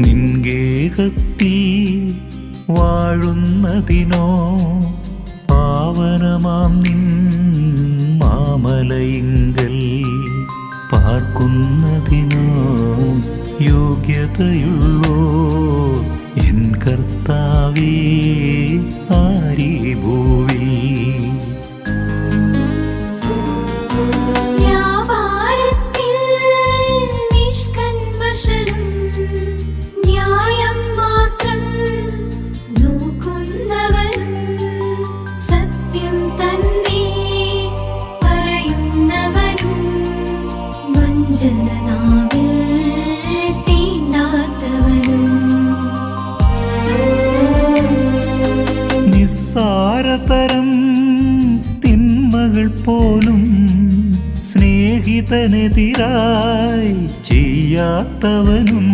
നിൻഗേഹത്തിൽ വാഴുന്നതിനോ പാവനമാം നിൻ മാമലയിങ്കൽ പാർക്കുന്നതിനോ യോഗ്യതയുള്ളോ എൻ കർത്താവേ ആരീ ഭൂവിൽ. നിസ്സാരതരം തിന്മകൾ പോലും സ്നേഹിതനെതിരായി ചെയ്യാത്തവനും